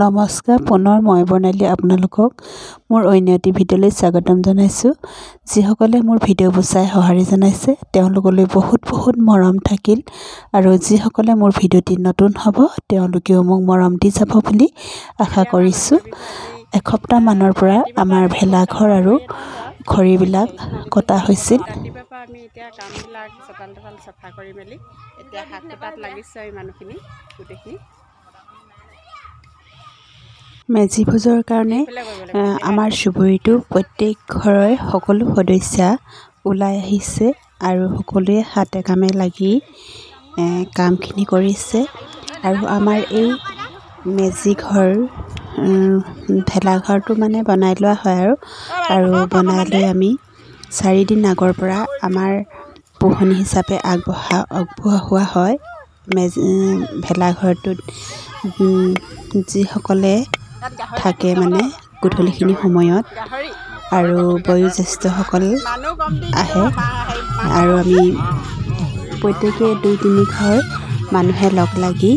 নমস্কাৰ পুনৰ মই বৰ্ণালী আপোনালোকক মোৰ অন্য এটি ভিডিঅ'লৈ স্বাগতম জনাইছোঁ। যিসকলে মোৰ ভিডিঅ'বোৰ চাই সঁহাৰি জনাইছে তেওঁলোকলৈ বহুত মৰম থাকিল আৰু যিসকলে মোৰ ভিডিঅ'টি নতুন হ'ব তেওঁলোকেও মোক মৰম দি যাব বুলি আশা কৰিছোঁ। এসপ্তাহ মানৰ পৰা আমাৰ ভেলাঘৰ আৰু খৰিবিলাক কটা হৈছিল। আমি এতিয়া কামবিলাক চোতাল চাফা কৰি মেলি এতিয়া হাত কটাত লাগিছে আমি মানুহখিনি গোটেইখিনি। মেজি ভোজৰ কাৰণে আমাৰ চুবুৰীটো প্ৰত্যেক ঘৰৰে সকলো সদস্য ওলাই আহিছে আৰু সকলোৱে হাতে কামে লাগি কামখিনি কৰিছে। আৰু আমাৰ এই মেজি ঘৰ ভেলাঘৰটো মানে বনাই লোৱা হয় আৰু বনাই লৈ আমি 4 দিন আগৰ পৰা আমাৰ পোহনি হিচাপে আগবঢ়োৱা হয়। ভেলাঘৰটোত যিসকলে থাকে মানে গধূলিখিনি সময়ত আৰু বয়োজ্যেষ্ঠসকল আহে আৰু আমি প্ৰত্যেকে 2-3 ঘৰ মানুহে লগ লাগি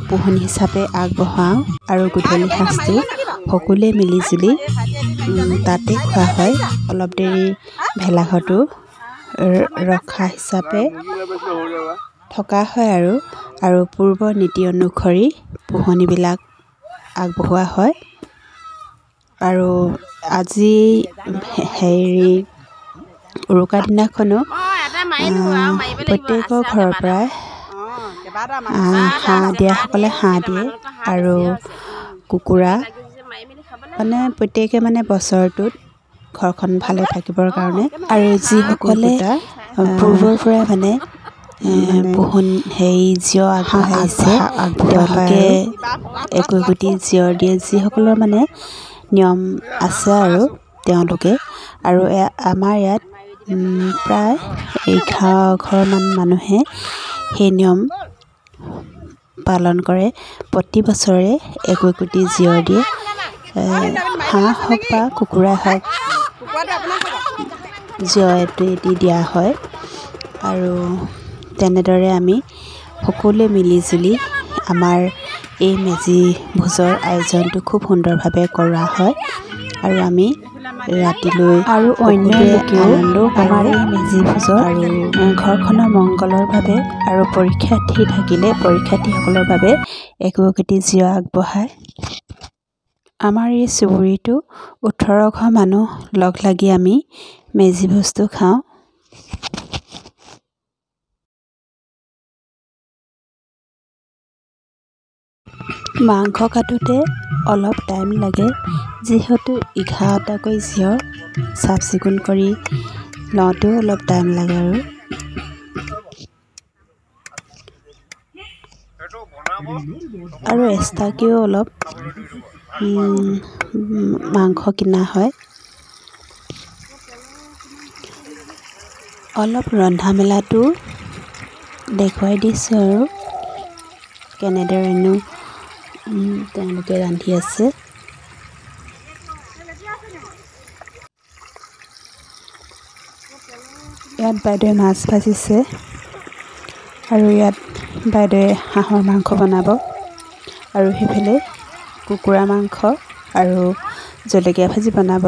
পোহনি হিচাপে আগবঢ়াওঁ আৰু গধূলি সাঁজটো সকলোৱে মিলিজুলি তাতে খোৱা হয়। অলপ দেৰি ভেলাঘৰটো ৰখা হিচাপে থকা হয় আৰু পূৰ্ব নীতি অনুসৰি পোহনিবিলাক আগবঢ়োৱা হয়। আৰু আজি উৰুকা দিনাখনো প্ৰত্যেকৰ ঘৰৰ পৰাই হাঁহ দিয়াসকলে হাঁহ দিয়ে আৰু কুকুৰা মানে প্ৰত্যেকে মানে বছৰটোত ঘৰখন ভালে থাকিবৰ কাৰণে আৰু যিসকলে পূৰ্বৰ পৰাই মানে জীয় আগবঢ়াইছে তেওঁলোকে একোটি জীয়ৰ দিয়ে। যিসকলৰ মানে নিয়ম আছে আৰু তেওঁলোকে আৰু আমাৰ ইয়াত প্ৰায় 11 ঘৰমান মানুহে সেই নিয়ম পালন কৰে। প্ৰতি বছৰে একোটি জীয়ৰ দিয়ে। হাঁহ হওক বা কুকুৰাই হওক জীয় এটি দিয়া হয় আৰু তেনেদৰে আমি সকলোৱে মিলিজুলি আমাৰ এই মেজি ভোজৰ আয়োজনটো খুব সুন্দৰভাৱে কৰা হয় আৰু আমি ৰাতিলৈ আৰু অন্য লোকেও আমাৰ এই মেজি ভোজৰ আৰু ঘৰখনৰ মংগলৰ বাবে আৰু পৰীক্ষাৰ্থী থাকিলে পৰীক্ষাৰ্থীসকলৰ বাবে একোটি জীয় আগবঢ়ায়। আমাৰ এই চুবুৰীটো 18 ঘৰ মানুহ লগ লাগি আমি মেজি ভোজটো খাওঁ। মাংস কাটোতে অলপ টাইম লাগে যিহেতু 11টাকৈ জীয় চাফ চিকুণ কৰি লওঁতেও অলপ টাইম লাগে আৰু এক্সট্ৰাকৈও অলপ মাংস কিনা হয়। অলপ ৰন্ধা মেলাটো দেখুৱাই দিছোঁ আৰু কেনেদৰেনো তেওঁলোকে ৰান্ধি আছে। ইয়াত বাইদেৱে মাছ ভাজিছে আৰু ইয়াত বাইদেৱে হাঁহৰ মাংস বনাব আৰু সেইফালে কুকুৰা মাংস আৰু জলকীয়া ভাজি বনাব।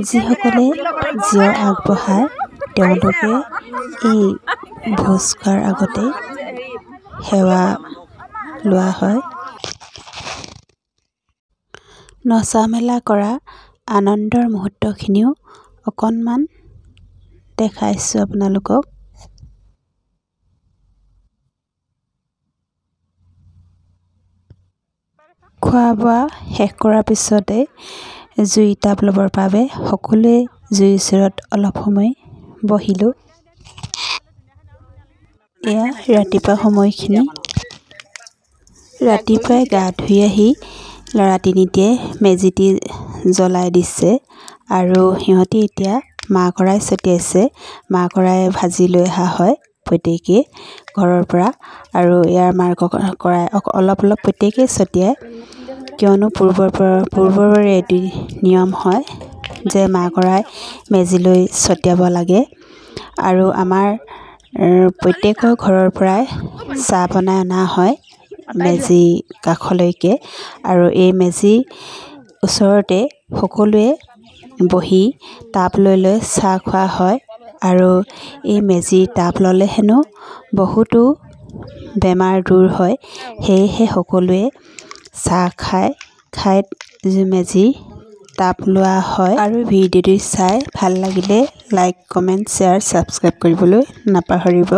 যিসকলে জীয় আগবঢ়ায় তেওঁলোকে এই ভোজ খোৱাৰ আগতে সেৱা লোৱা হয়। নচা মেলা কৰা আনন্দৰ মুহূৰ্তখিনিও অকণমান দেখাইছোঁ আপোনালোকক। খোৱা বোৱা শেষ কৰাৰ পিছতে জুই তাপ ল'বৰ বাবে সকলোৱে জুইৰ ওচৰত অলপ সময় বহিলোঁ। এয়া ৰাতিপুৱা সময়খিনি। ৰাতিপুৱাই গা ধুই আহি ল'ৰা তিনিটিয়ে মেজিটি জ্বলাই দিছে আৰু সিহঁতি এতিয়া মাহ কৰাই ছটিয়াইছে। মাহ কৰাই ভাজি লৈ অহা হয় প্ৰত্যেকেই ঘৰৰ পৰা আৰু ইয়াৰ মাহ কৰাই অলপ প্ৰত্যেকেই ছটিয়াই, কিয়নো পূৰ্বৰে এটি নিয়ম হয় যে মাহ কৰাই মেজিলৈ ছটিয়াব লাগে। আৰু আমাৰ প্ৰত্যেকৰ ঘৰৰ পৰাই চাহ বনাই অনা হয় মেজি কাষলৈকে আৰু এই মেজি ওচৰতে সকলোৱে বহি তাপ লৈ লৈ চাহ খোৱা হয় আৰু এই মেজি তাপ ল'লে হেনো বহুতো বেমাৰ দূৰ হয় সেয়েহে সকলোৱে চাহ খাই মেজি তাপ লোৱা হয় আৰু ভিডিঅ'টো চাই ভাল লাগিলে লাইক কমেণ্ট শ্বেয়াৰ ছাবস্ক্ৰাইব কৰিবলৈ নাপাহৰিব।